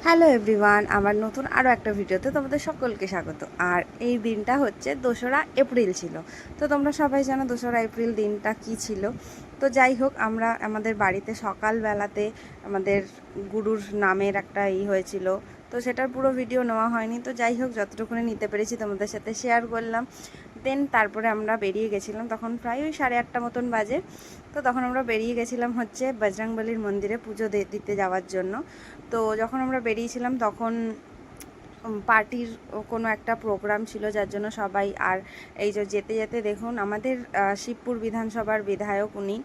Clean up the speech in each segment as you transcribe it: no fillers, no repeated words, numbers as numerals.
Hello everyone, আমার নতুন আরও একটা ভিডিওতে তোমাদের সকলকে স্বাগত। আর এই দিনটা হচ্ছে 2রা এপ্রিল ছিল। তো তোমরা সবাই জানো 2রা এপ্রিল দিনটা কি ছিল। তো যাই হোক, আমরা আমাদের বাড়িতে সকালবেলাতে আমাদের গুরুর নামের একটা হয়েছিল। তো সেটার পুরো ভিডিও নেওয়া হয়নি। তো যাই হোক, যতটুকুনি নিতে পেরেছি তোমাদের সাথে শেয়ার করলাম। দেন তারপরে আমরা বেরিয়ে গেছিলাম, তখন প্রায় ওই 8:30 মতন বাজে। তো তখন আমরা বেরিয়ে গেছিলাম হচ্ছে বজরংবলির মন্দিরে পুজো দিতে যাওয়ার জন্য। তো যখন আমরা বেরিয়েছিলাম তখন পার্টির কোনো একটা প্রোগ্রাম ছিল, যার জন্য সবাই, আর এই যে যেতে যেতে দেখুন আমাদের শিবপুর বিধানসভার বিধায়ক উনি,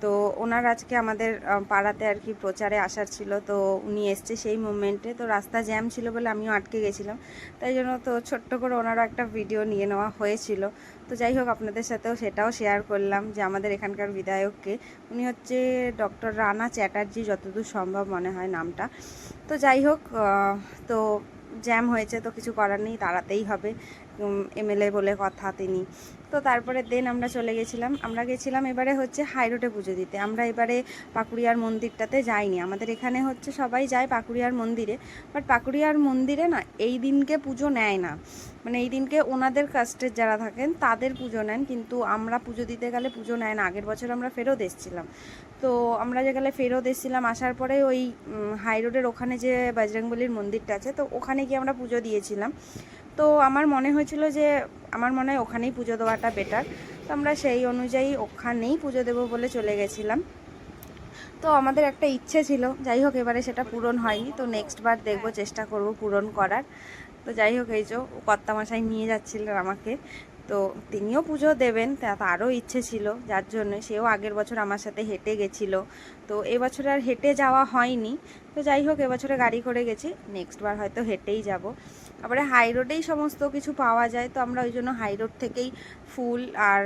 তো ওনার আজকে আমাদের পাড়াতে আর কি প্রচারে আসার ছিল। তো উনি এসছে সেই মুভমেন্টে। তো রাস্তা জ্যাম ছিল বলে আমিও আটকে গেছিলাম, তাই জন্য তো ছোট্ট করে ওনারও একটা ভিডিও নিয়ে নেওয়া হয়েছিল। তো যাই হোক, আপনাদের সাথেও সেটাও শেয়ার করলাম যে আমাদের এখানকার বিধায়ককে, উনি হচ্ছে ডক্টর রানা চ্যাটার্জি, যতদূর সম্ভব মনে হয় নামটা। তো যাই হোক, তো জ্যাম হয়েছে তো কিছু করার নেই, দাঁড়াতেই হবে, এমএলএ বলে কথা তিনি। তো তারপরে দেন আমরা চলে গেছিলাম, আমরা গেছিলাম এবারে হচ্ছে হাইরোডে পুজো দিতে। আমরা এবারে পাকুড়িয়ার মন্দিরটাতে যাইনি। আমাদের এখানে হচ্ছে সবাই যায় পাকুড়িয়ার মন্দিরে, বাট পাকুড়িয়ার মন্দিরে না এই দিনকে পুজো নেয় না। মানে এই দিনকে ওনাদের কাস্টের যারা থাকেন তাদের পুজো নেন, কিন্তু আমরা পুজো দিতে গেলে পুজো নেয় না। আগের বছর আমরা ফেরত এসেছিলাম। তো আমরা যে গেলে ফেরত এসেছিলাম, আসার পরে ওই হাই রোডের ওখানে যে বজরংবলির মন্দিরটা আছে, তো ওখানে গিয়ে আমরা পুজো দিয়েছিলাম। তো আমার মনে হয়েছিল যে আমার মনে হয় ওখানেই পুজো দেওয়াটা বেটার। তো আমরা সেই অনুযায়ী ওখানেই পুজো দেবো বলে চলে গেছিলাম। তো আমাদের একটা ইচ্ছে ছিল, যাই হোক এবারে সেটা পূরণ হয়নি। তো নেক্সট বার দেখবো, চেষ্টা করব পূরণ করার। তো যাই হোক, এই যে কর্তামশাই নিয়ে যাচ্ছিলেন আমাকে, তো তিনিও পুজো দেবেন, তারও ইচ্ছে ছিল, যার জন্য সেও আগের বছর আমার সাথে হেঁটে গেছিলো। তো এবছরে আর হেঁটে যাওয়া হয়নি। তো যাই হোক, এবছরে গাড়ি করে গেছি, নেক্সট বার হয়তো হেঁটেই যাব। তারপরে হাই রোডেই সমস্ত কিছু পাওয়া যায়, তো আমরা ওই জন্য হাই রোড থেকেই ফুল আর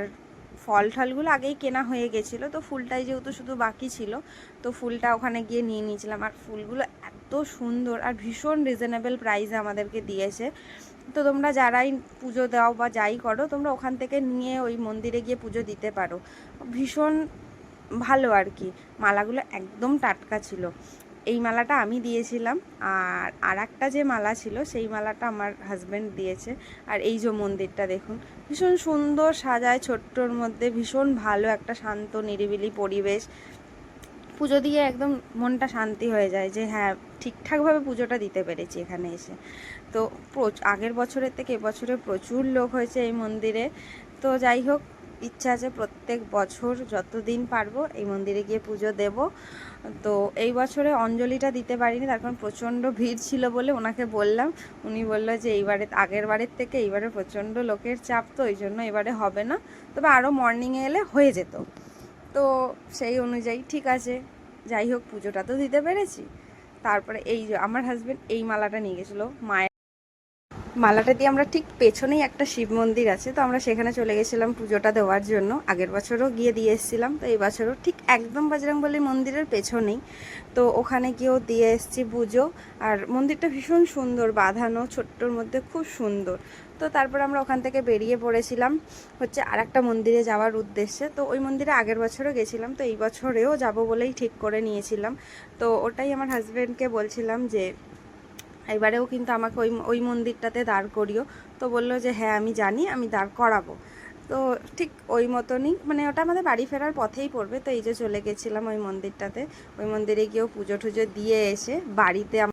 ফল ঠলগুলো আগেই কেনা হয়ে গেছিলো। তো ফুলটাই যেহেতু শুধু বাকি ছিল, তো ফুলটা ওখানে গিয়ে নিয়ে নিয়েছিলাম। আর ফুলগুলো এত সুন্দর আর ভীষণ রিজনেবল প্রাইসে আমাদেরকে দিয়েছে। তো তোমরা যারাই পুজো দাও বা যাই করো, তোমরা ওখান থেকে নিয়ে ওই মন্দিরে গিয়ে পুজো দিতে পারো। ভীষণ ভালো আর কি, মালাগুলো একদম টাটকা ছিল। এই মালাটা আমি দিয়েছিলাম, আর আর একটা যে মালা ছিল সেই মালাটা আমার হাজব্যান্ড দিয়েছে। আর এই যে মন্দিরটা দেখুন, ভীষণ সুন্দর সাজায়, ছোট্টর মধ্যে ভীষণ ভালো একটা শান্ত নিরিবিলি পরিবেশ। পুজো দিয়ে একদম মনটা শান্তি হয়ে যায় যে হ্যাঁ, ঠিকঠাকভাবে পুজোটা দিতে পেরেছি এখানে এসে। তো আগের বছরের থেকে এবছরে প্রচুর লোক হয়েছে এই মন্দিরে। তো যাই হোক, ইচ্ছা আছে প্রত্যেক বছর যতদিন পারবো এই মন্দিরে গিয়ে পুজো দেব। তো এই বছরে অঞ্জলিটা দিতে পারিনি, তার কারণ প্রচণ্ড ভিড় ছিল বলে ওনাকে বললাম। উনি বললো যে এইবারে আগের বারের থেকে এইবারে প্রচণ্ড লোকের চাপ, তো ওই জন্য এবারে হবে না, তবে আরও মর্নিংয়ে এলে হয়ে যেত। তো সেই অনুযায়ী ঠিক আছে, যাই হোক পুজোটা তো দিতে পেরেছি। তারপরে এই যে আমার হাজব্যান্ড এই মালাটা নিয়ে গেছিলো, মায়ের মালাটা দিয়ে আমরা ঠিক পেছনেই একটা শিব মন্দির আছে, তো আমরা সেখানে চলে গেছিলাম পুজোটা দেওয়ার জন্য। আগের বছরও গিয়ে দিয়ে এসেছিলাম, তো এই বছরও ঠিক একদম বজরংবলী মন্দিরের পেছনেই। তো ওখানে গিয়েও দিয়ে এসেছি পুজো। আর মন্দিরটা ভীষণ সুন্দর, বাঁধানো, ছোট্টর মধ্যে খুব সুন্দর। তো তারপর আমরা ওখান থেকে বেরিয়ে পড়েছিলাম হচ্ছে আর একটা মন্দিরে যাওয়ার উদ্দেশ্যে। তো ওই মন্দিরে আগের বছরও গেছিলাম, তো এই বছরেও যাব বলেই ঠিক করে নিয়েছিলাম। তো ওটাই আমার হাজব্যান্ডকে বলছিলাম যে এবারেও কিন্তু আমাকে ওই ওই মন্দিরটাতে দাঁড় করিও। তো বললো যে হ্যাঁ আমি জানি, আমি দাঁড় করাবো। তো ঠিক ওই মতনই, মানে ওটা আমাদের বাড়ি ফেরার পথেই পড়বে। তো এই যে চলে গেছিলাম ওই মন্দিরটাতে, ওই মন্দিরে গিয়েও পুজো টুজো দিয়ে এসে বাড়িতে